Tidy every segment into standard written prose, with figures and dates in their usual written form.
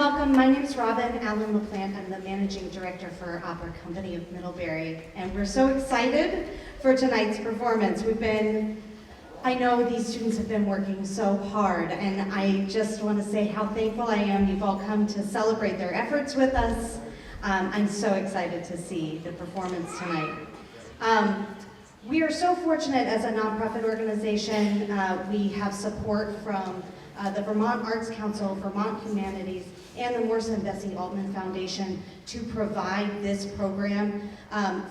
welcome. My name is Robin Allen LaPlante. I'm the Managing Director for Opera Company of Middlebury, and we're so excited for tonight's performance. I know these students have been working so hard, and I just want to say how thankful I am you've all come to celebrate their efforts with us. I'm so excited to see the performance tonight. We are so fortunate as a nonprofit organization. We have support from the Vermont Arts Council, Vermont Humanities, and the Morrison Bessie Altman Foundation to provide this program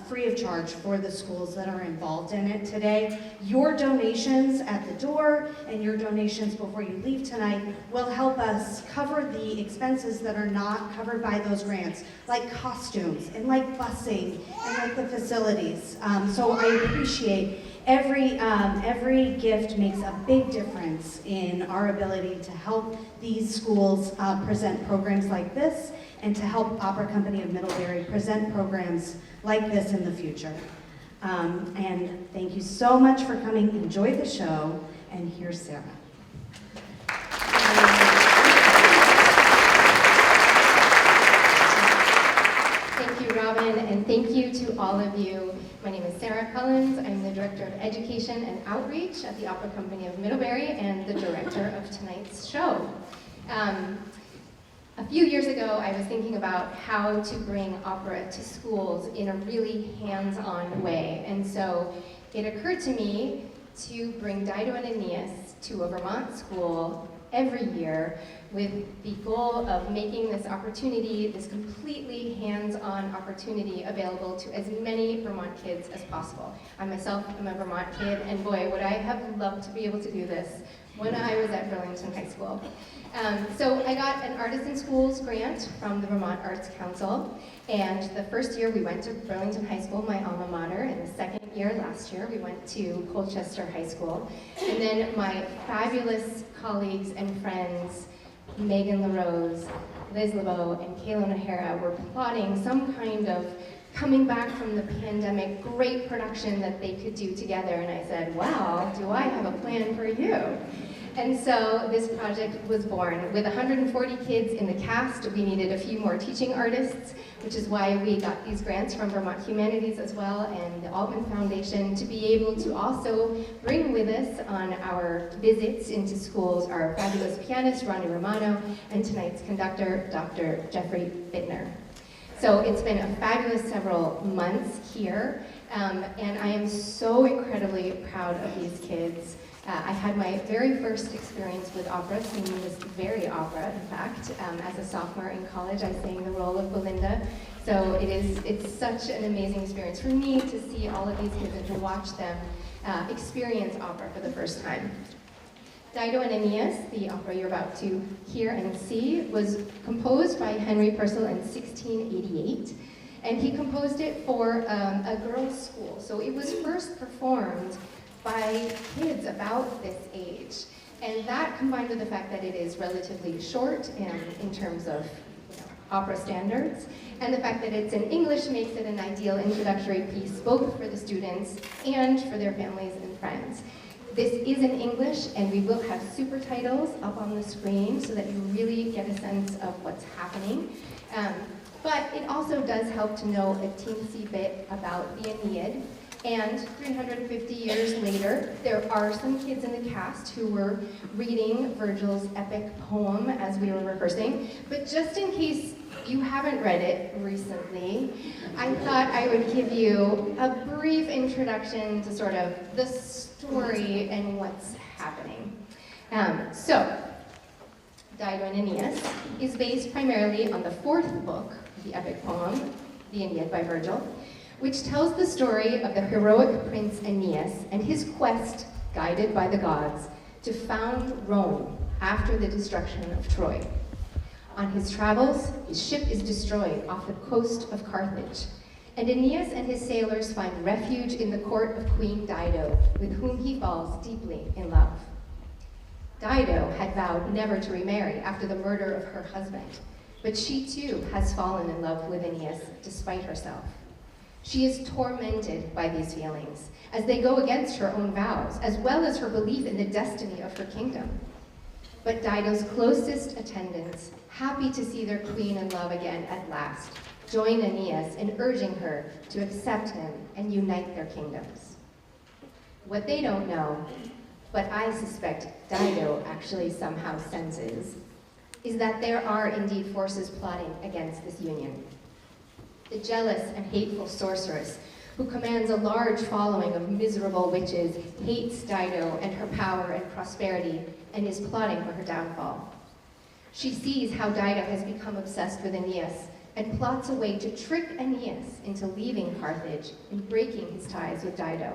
free of charge for the schools that are involved in it today. Your donations at the door and your donations before you leave tonight will help us cover the expenses that are not covered by those grants, like costumes and like busing and like the facilities. So I appreciate every gift makes a big difference in our ability to help these schools present programs like this and to help Opera Company of Middlebury present programs like this in the future. And thank you so much for coming. Enjoy the show, and here's Sarah. Thank you, Robin, and thank you to all of you. My name is Sarah Collins. I'm the Director of Education and Outreach at the Opera Company of Middlebury and the director of tonight's show. A few years ago, I was thinking about how to bring opera to schools in a really hands-on way, and so it occurred to me to bring Dido and Aeneas to a Vermont school every year with the goal of making this opportunity, this completely hands-on opportunity, available to as many Vermont kids as possible. I myself am a Vermont kid, and boy, would I have loved to be able to do this when I was at Burlington High School. So I got an Artists in Schools grant from the Vermont Arts Council, and the first year we went to Burlington High School, my alma mater, and the second year, last year, we went to Colchester High School. And then my fabulous colleagues and friends, Megan LaRose, Liz LeBeau, and Kaylin O'Hara, were plotting some kind of coming back from the pandemic great production that they could do together. And I said, wow, do I have a plan for you? And so this project was born. With 140 kids in the cast, we needed a few more teaching artists, which is why we got these grants from Vermont Humanities as well, and the Altman Foundation, to be able to also bring with us on our visits into schools our fabulous pianist, Ronnie Romano, and tonight's conductor, Dr. Jeffrey Bittner. So it's been a fabulous several months here, and I am so incredibly proud of these kids. I had my very first experience with opera, singing this very opera, in fact. As a sophomore in college, I sang the role of Belinda. So it's such an amazing experience for me to see all of these kids and to watch them experience opera for the first time. Dido and Aeneas, the opera you're about to hear and see, was composed by Henry Purcell in 1688. And he composed it for a girls' school. So it was first performed by kids about this age. And that, combined with the fact that it is relatively short in terms of opera standards, and the fact that it's in English, makes it an ideal introductory piece both for the students and for their families and friends. This is in English, and we will have super titles up on the screen so that you really get a sense of what's happening. But it also does help to know a teensy bit about the Aeneid. And 350 years later, there are some kids in the cast who were reading Virgil's epic poem as we were rehearsing. But just in case you haven't read it recently, I thought I would give you a brief introduction to sort of the story and what's happening. So, Dido and Aeneas is based primarily on the fourth book of the epic poem, the Aeneid by Virgil, which tells the story of the heroic prince Aeneas and his quest, guided by the gods, to found Rome after the destruction of Troy. On his travels, his ship is destroyed off the coast of Carthage, and Aeneas and his sailors find refuge in the court of Queen Dido, with whom he falls deeply in love. Dido had vowed never to remarry after the murder of her husband, but she too has fallen in love with Aeneas despite herself. She is tormented by these feelings as they go against her own vows, as well as her belief in the destiny of her kingdom. But Dido's closest attendants, happy to see their queen in love again at last, join Aeneas in urging her to accept him and unite their kingdoms. What they don't know, but I suspect Dido actually somehow senses, is that there are indeed forces plotting against this union. The jealous and hateful sorceress, who commands a large following of miserable witches, hates Dido and her power and prosperity, and is plotting for her downfall. She sees how Dido has become obsessed with Aeneas and plots a way to trick Aeneas into leaving Carthage and breaking his ties with Dido.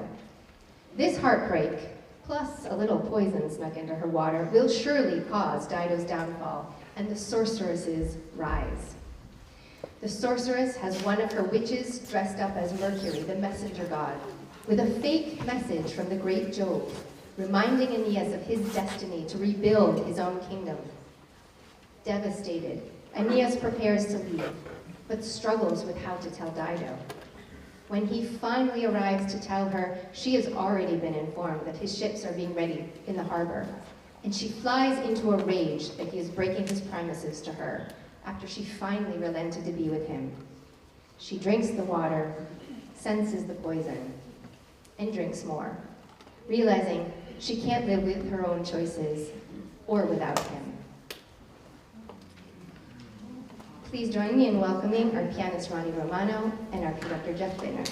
This heartbreak, plus a little poison snuck into her water, will surely cause Dido's downfall and the sorceress's rise. The sorceress has one of her witches dressed up as Mercury, the messenger god, with a fake message from the great Jove, reminding Aeneas of his destiny to rebuild his own kingdom. Devastated, Aeneas prepares to leave, but struggles with how to tell Dido. When he finally arrives to tell her, she has already been informed that his ships are being ready in the harbor, and she flies into a rage that he is breaking his promises to her after she finally relented to be with him. She drinks the water, senses the poison, and drinks more, realizing she can't live with her own choices or without him. Please join me in welcoming our pianist Ronnie Romano and our conductor Jeff Binner.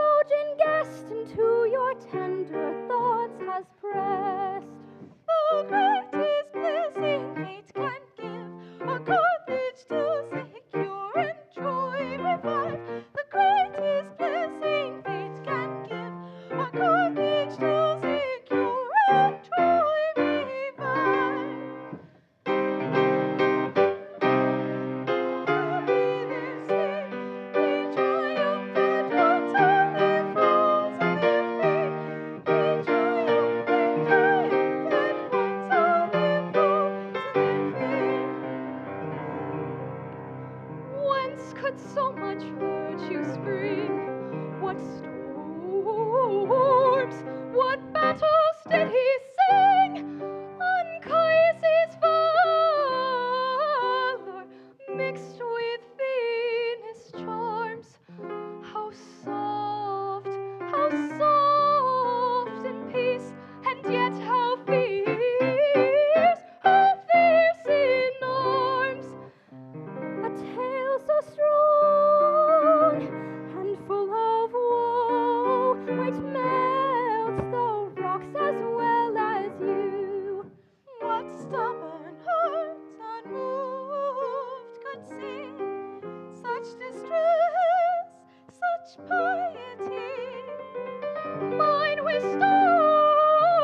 indulgent guest into your tender thoughts has pressed. The greatest blessing fate can give, a cottage to secure and joy revive. The greatest blessing fate can give, a cottage to secure and joy revive. Happy their sleep, ye triumphant ones, on their falls and their feet. Ye triumphant ones, on their falls and their feet. Whence could so much virtue spring? What storms, what battles did he sing? Anchises' valor mixed with Venus' charms. How soft in peace, and yet how fierce in arms. A tale so strong and full of woe might melt the rocks as well as you. What stubborn heart unmoved could see such distress, such piety? Mine with storms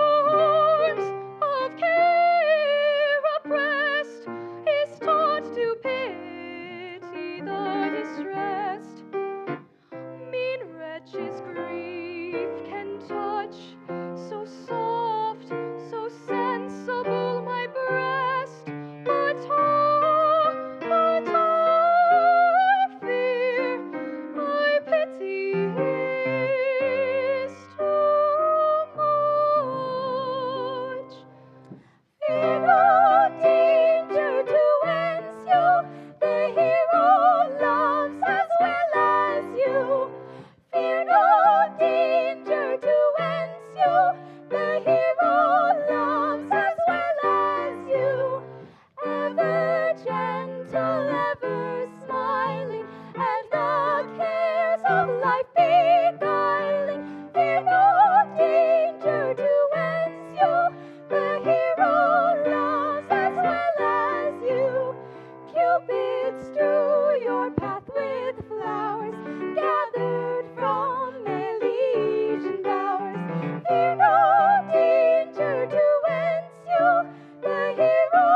of care oppressed is taught to pity the distressed. Mean wretches grief can touch, so soft, so sensible my breast. But I fear, I pity is too much. Fear no danger to ensue, the hero loves as well as you. Fear no danger to ensue, the hero loves as well as you. Ever gentle, ever smiling, and the cares of life beguiling. Fear no danger to ensue, the hero loves as well as you. Cupid strew your path with flowers, gathered from Elysian bowers. Fear no danger to ensue, the hero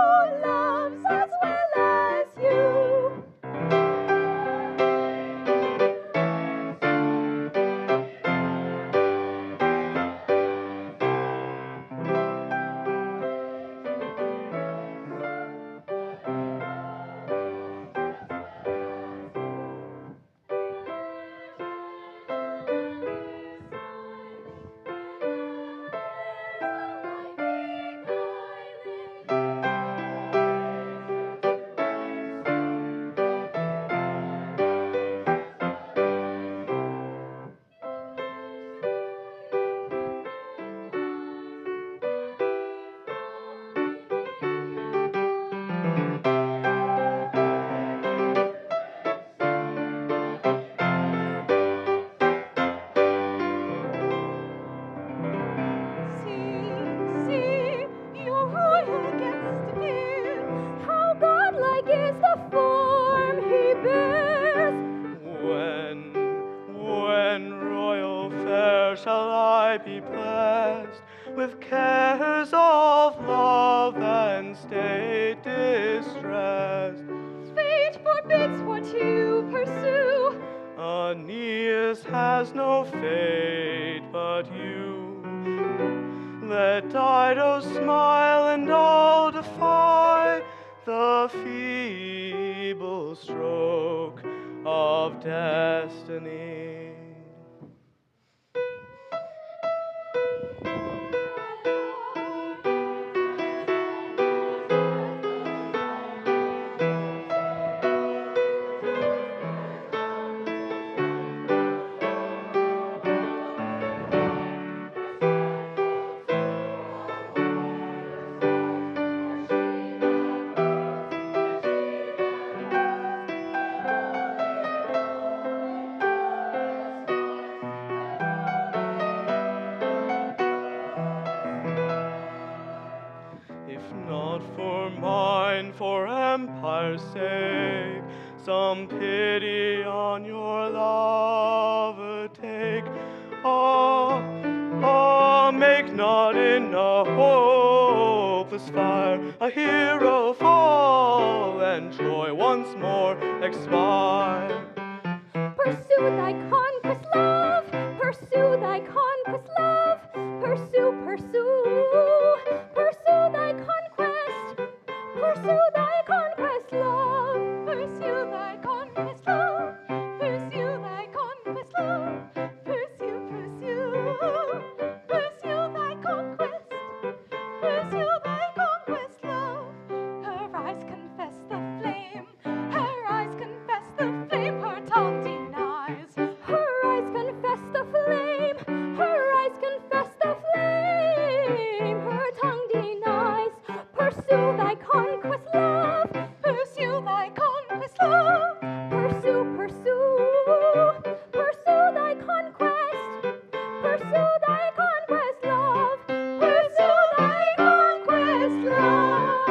loves as well as you. See, your royal guest appears. How godlike is the form he bears. When royal fair shall I be blessed with cares of love and state distressed? Fate forbids what you pursue. Aeneas has no fate but you. Let Dido smile and all defy the feeble stroke of destiny. for empire's sake, some pity on your lover take. Make not in a hopeless fire a hero fall, and Troy once more expire. Pursue thy conquest, love. Pursue thy conquest, love. Pursue, pursue. Pursue thy conquest. Pursue thy conquest, love. Pursue thy conquest, love. Pursue thy conquest, love. Pursue, pursue. Pursue thy conquest. Pursue thy conquest, love. Her eyes confess the flame. Her eyes confess the flame. Her tongue denies. Her eyes confess the flame. Her eyes confess the flame. Her tongue denies. Pursue thy conquest, love. Pursue thy conquest, love. Pursue, pursue. Pursue thy conquest. Pursue thy conquest, love. Pursue thy conquest, love.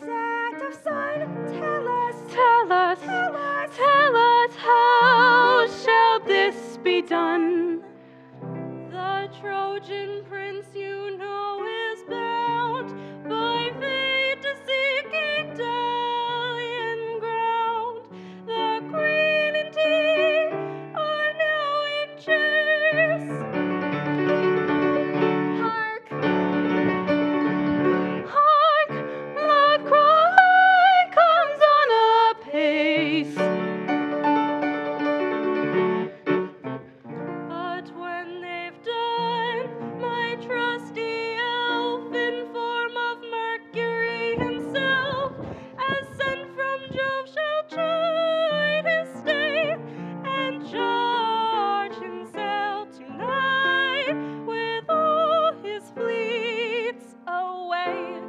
set of sun, tell us, tell us, tell us, tell us, how shall this be done? The Trojan prince, you know, is bound by fate to seek Italian ground. The queen and he are now in chase. Hark! Hark! The cry comes on apace. But when they've done, my trusty elf in form of Mercury himself, as sent from Jove, shall chide his state and charge him sail tonight with all his fleets away.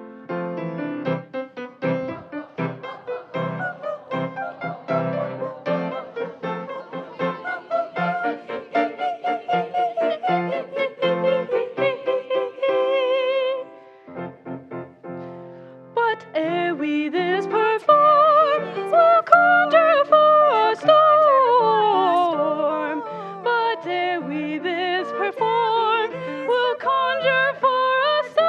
But ere we this perform, we'll conjure for a storm. But ere we this perform, we'll conjure for a storm.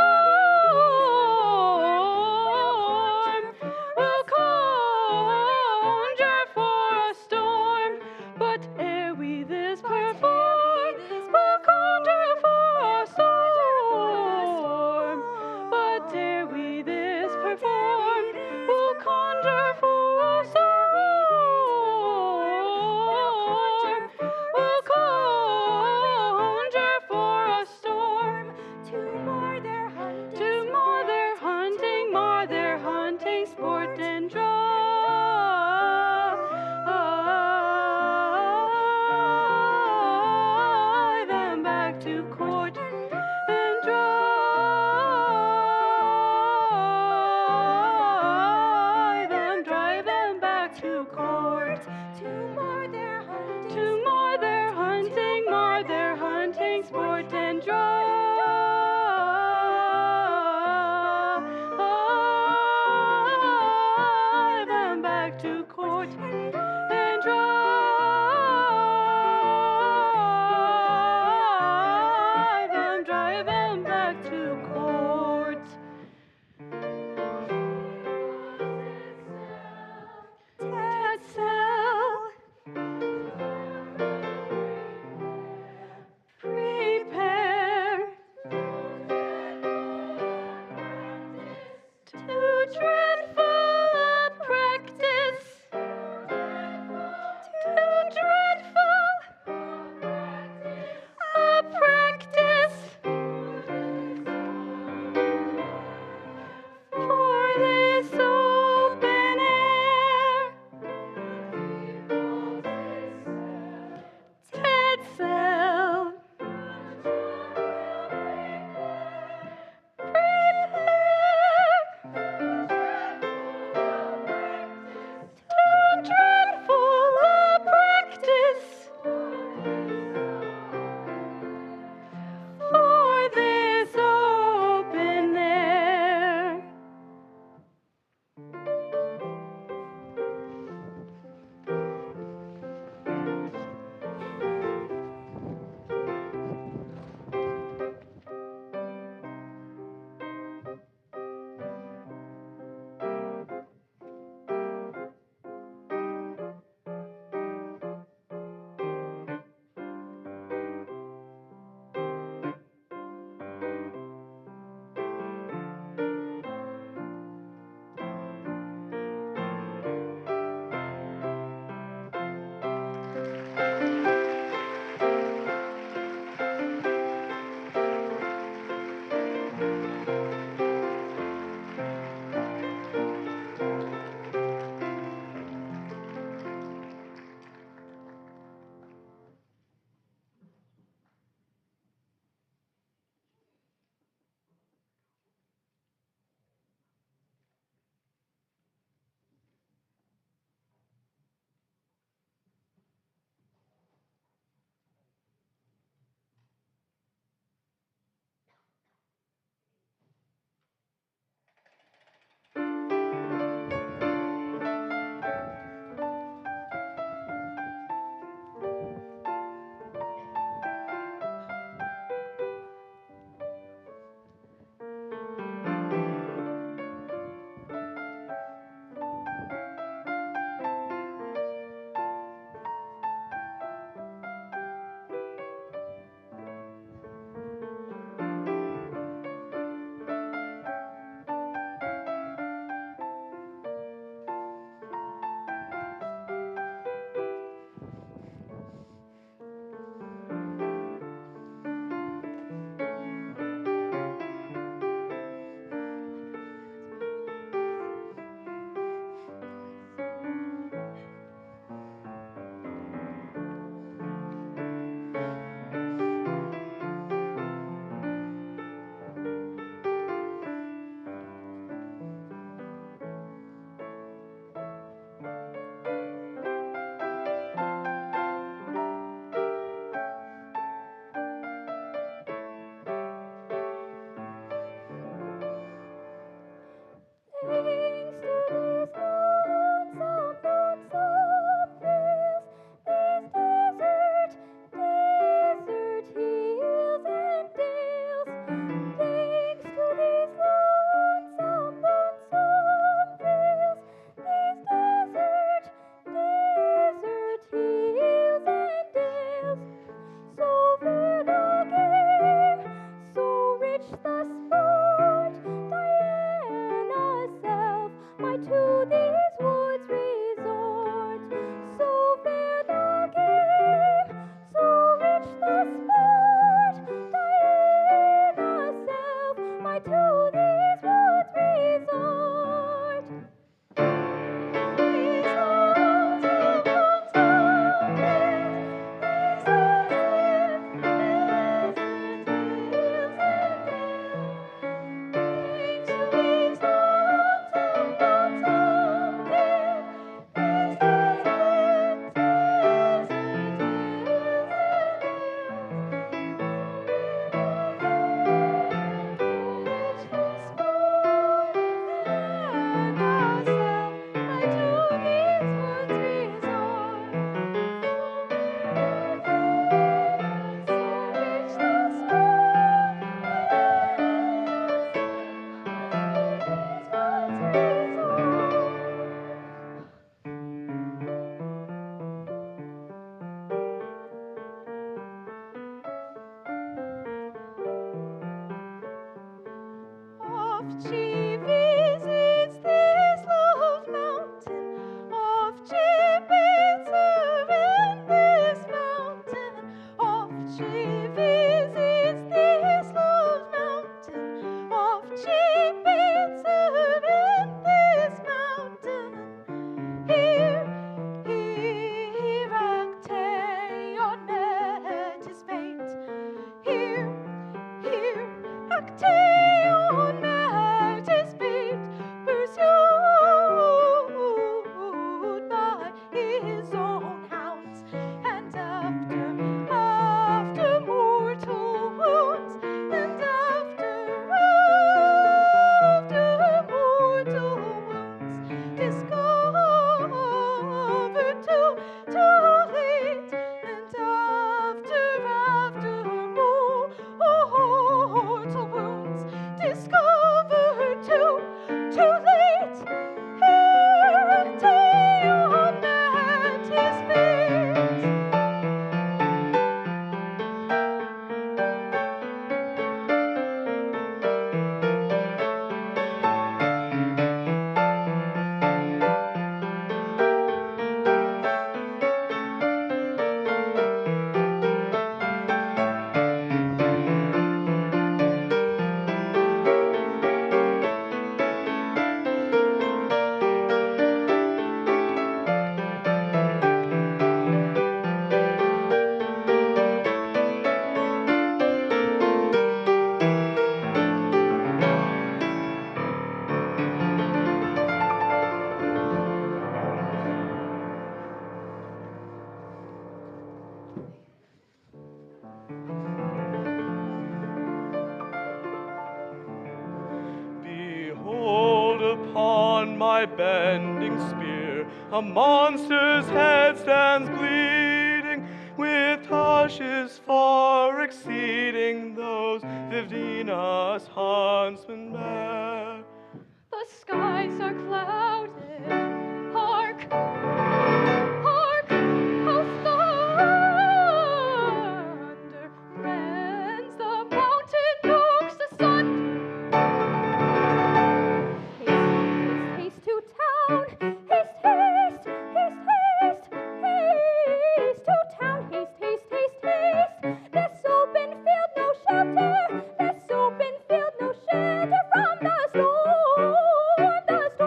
We'll conjure for a storm. But ere we this perform, we'll conjure for a storm. But ere we this perform, we'll conjure for a storm. We'll conjure for a storm. To mar their hunting, mar their hunting, sport and drive them back to court and drive them back to court. To mar their hunting, sport and drive them back to court and drive them back to court. Tetzel, prepare too dreadful a practice, too dreadful a practice, for this open air. Tetzel, prepare to these woods resort. So fair the game, so rich the sport. Diana self might to these woods resort. These lawns of lonesome hills, these lawns of desert hills and hills. These lawns of lonesome hills, these lawns of desert hills Oft she visits this love mountain, oft she bids her in this mountain, oft she visits this love mountain, oft she bids her in this mountain. Here Actaeon met his fate. Here Actaeon met his fate, pursued by his own hounds, and after mortal wounds, and after mortal wounds, discovered too late, and after mortal wounds, discovered too late. Here Actaeon met his fate. Behold, upon my bending spear, a monster's head stands bleeding, with tushes far exceeding those Vivina's huntsmen bear. The skies are clouded. Hark, hark, how thunder rends the mountain nooks asunder. Haste, haste, haste to town. Haste, haste, haste, haste, haste to town. Haste, haste, haste, haste. This open field no shelter. This open field no shelter from the storm. The storm.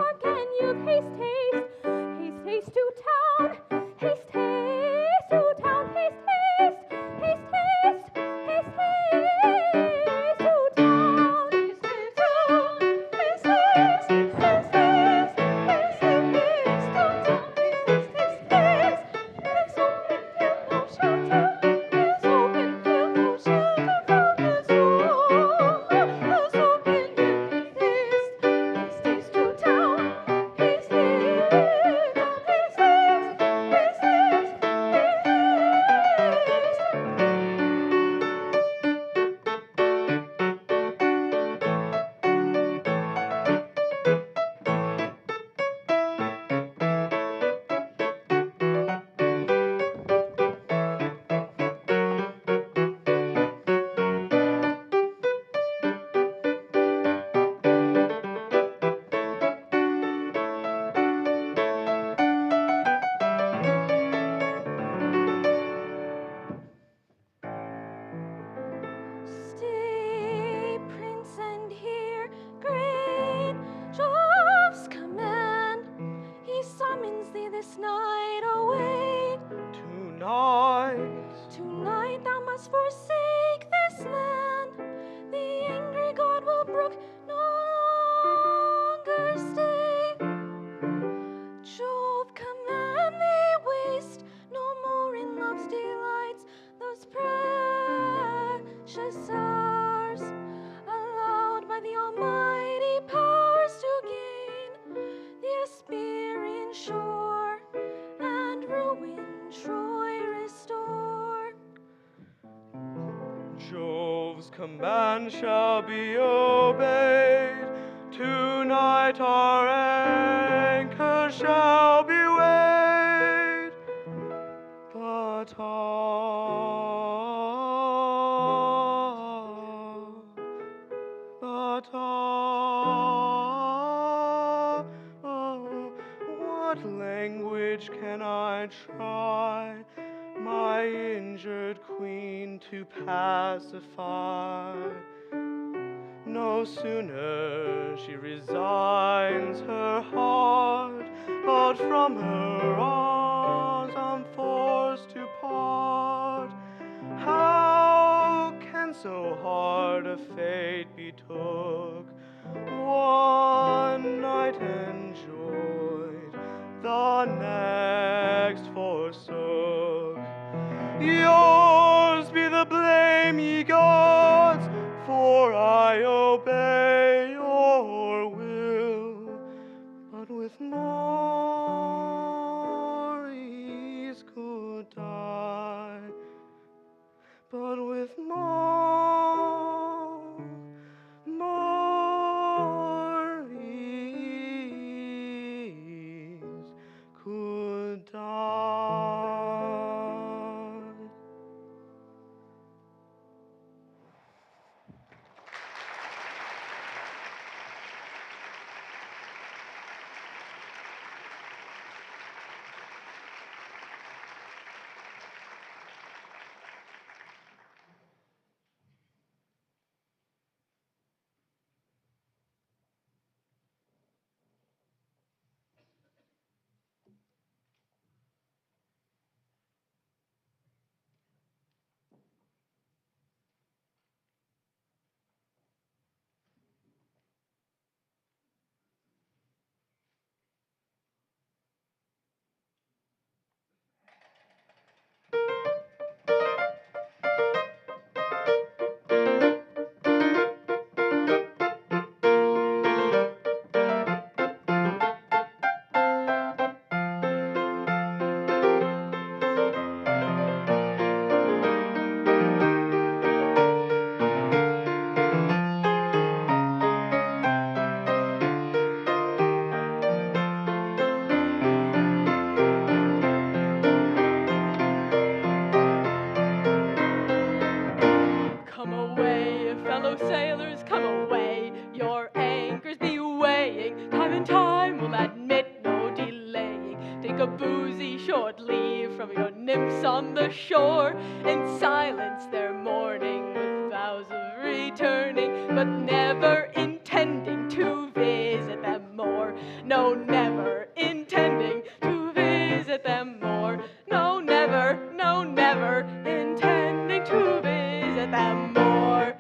this night await. Tonight Thou must forsake this land. The angry God will brook no longer stay. Jove, command thee waste no more in love's delights those precious hours, allowed by the almighty powers to gain the Hesperian shore and ruin Troy restore. Jove's command shall be obeyed. Tonight our anchor shall be weighed. But what language can I try my injured queen to pacify? No sooner she resigns her heart, but from her arms I'm forced to part. How can so hard a fate be took? One night enjoyed, the next forsook. Yours be the blame, ye gods, for I obey your will. But with Maurice could die. But with Maurice could die. Come away, fellow sailors, come away. Your anchors be weighing. Time and time will admit no delaying. Take a boozy short leave from your nymphs on the shore, and silence their mourning with vows of returning, but never intending to visit them more. No, never intending to visit them more. No, never intending to visit them more.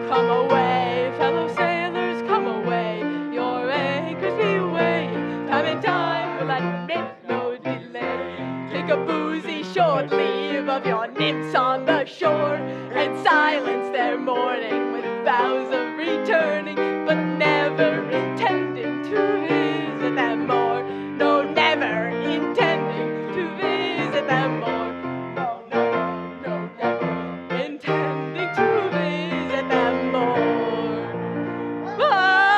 Come away, fellow sailors, come away. Your anchors be weighing. Time and time will admit no delay. Take a boozy short leave of your nymphs on the shore, and silence their mourning with vows of returning, but never intending to visit them more. No, never intending to visit them more. No, never intending to visit them more. Ah!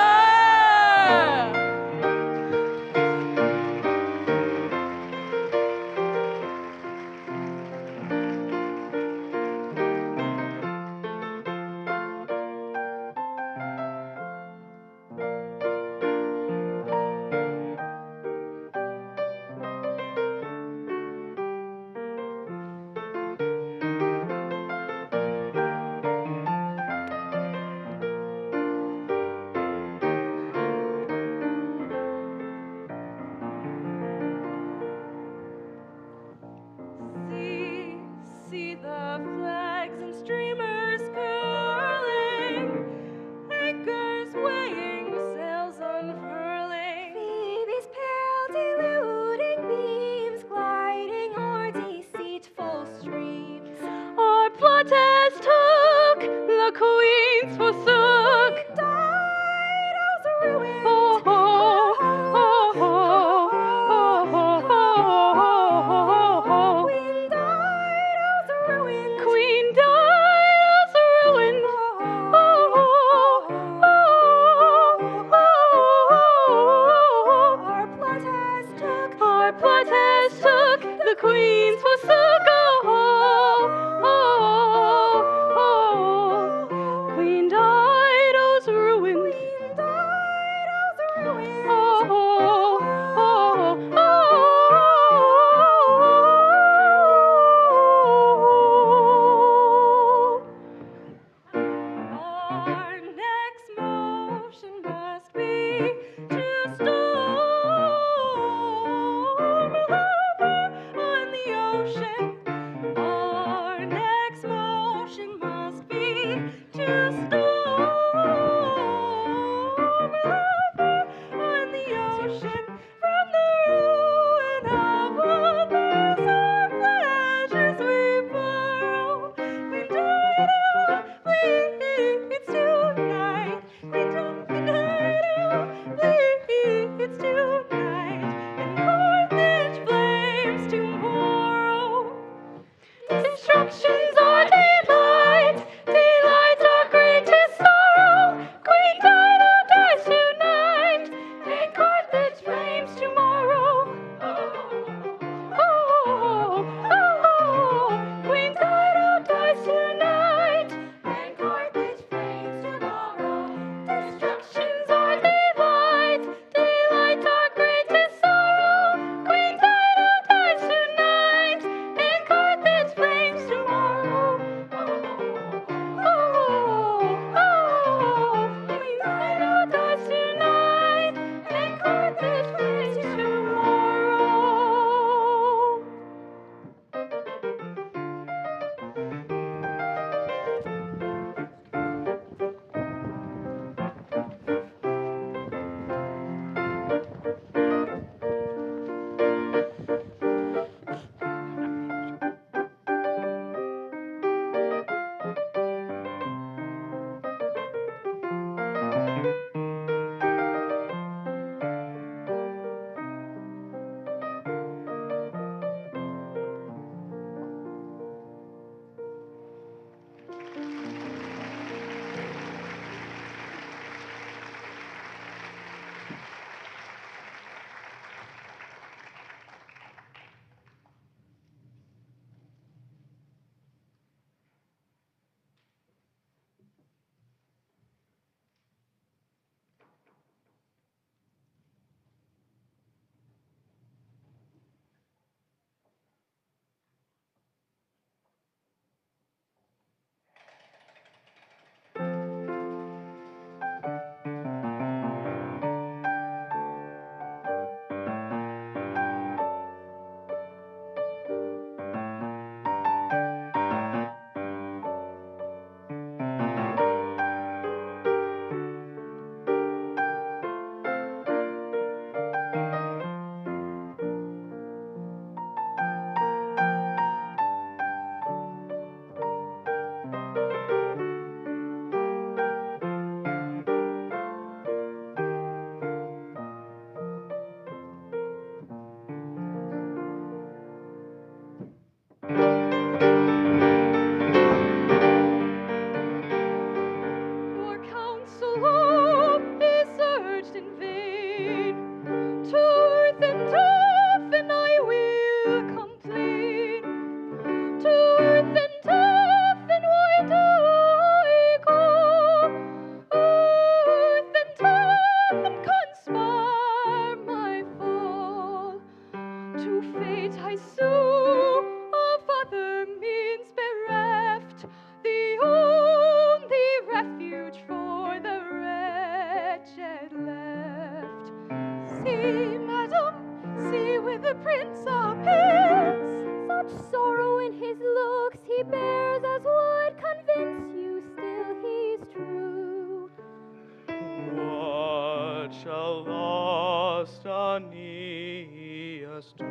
lost Aeneas do?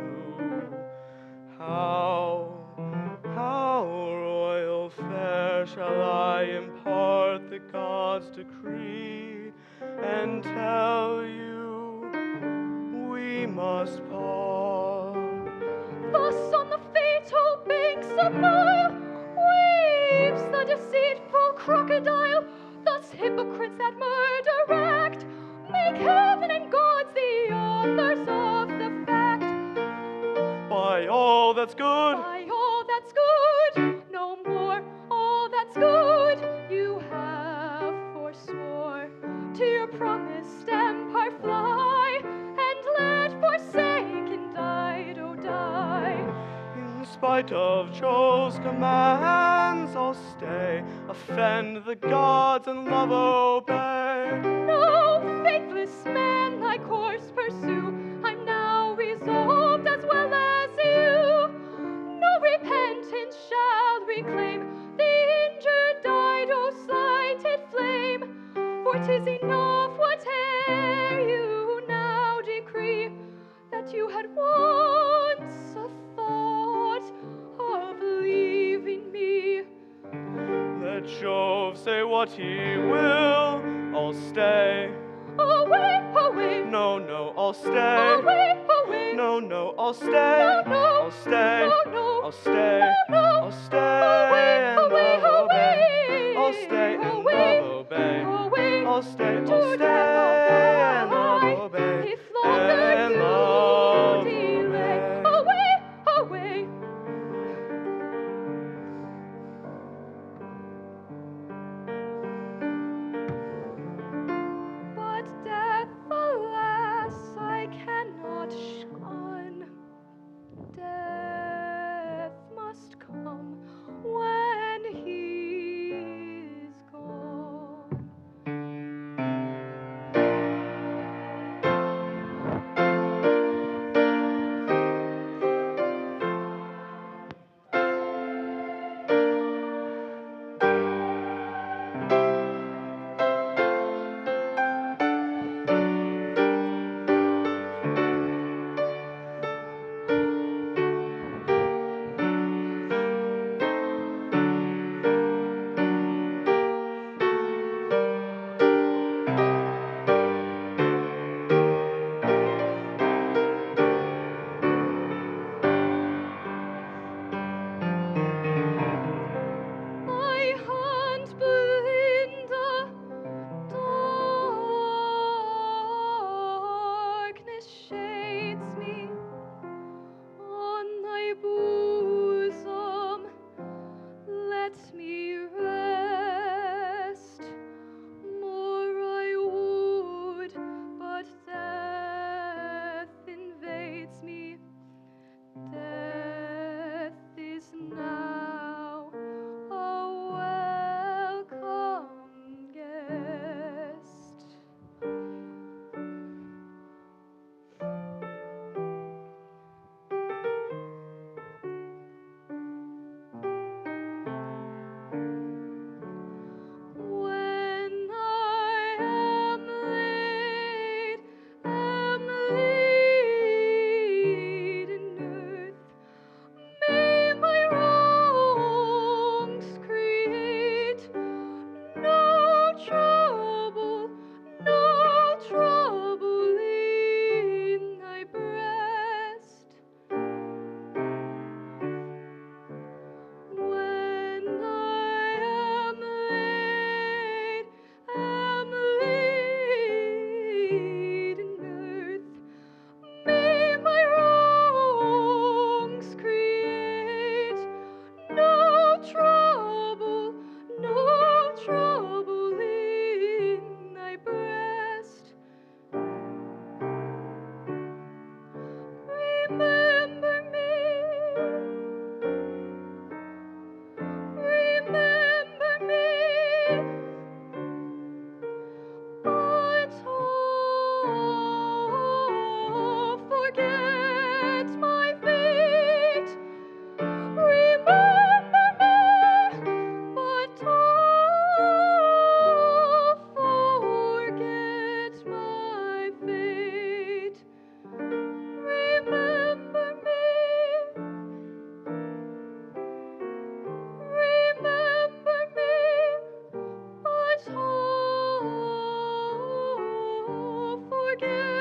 How royal fair shall I impart the gods' decree, and tell you we must part? Thus on the fatal banks of Nile weeps the deceitful crocodile. Thus hypocrites that murder act make heaven and gods the authors of the fact. By all that's good, By all that's good, no more, all that's good, you have forswore. To your promised empire fly, and let forsaken Dido die. in spite of Jove's commands, I'll stay, offend the gods and love obey. No faithless man thy course pursue, I'm now resolved as well as you. No repentance shall reclaim the injured Dido's slighted flame, for 'tis enough whate'er you now decree, that you had once a thought of leaving me. Let Jove say what he will, I'll stay. Away, away, No, no, I'll stay. away, away. No, no, I'll stay. No, no. I'll stay. No, no. I'll stay. No, no. I'll stay Away, and away, love obey. away. I'll stay and Away, love obey. away. I'll stay To and death love I'll die, obey. if longer And you love delay. obey. Away, away. But death, alas, I cannot shun. Death must come when he is gone. again.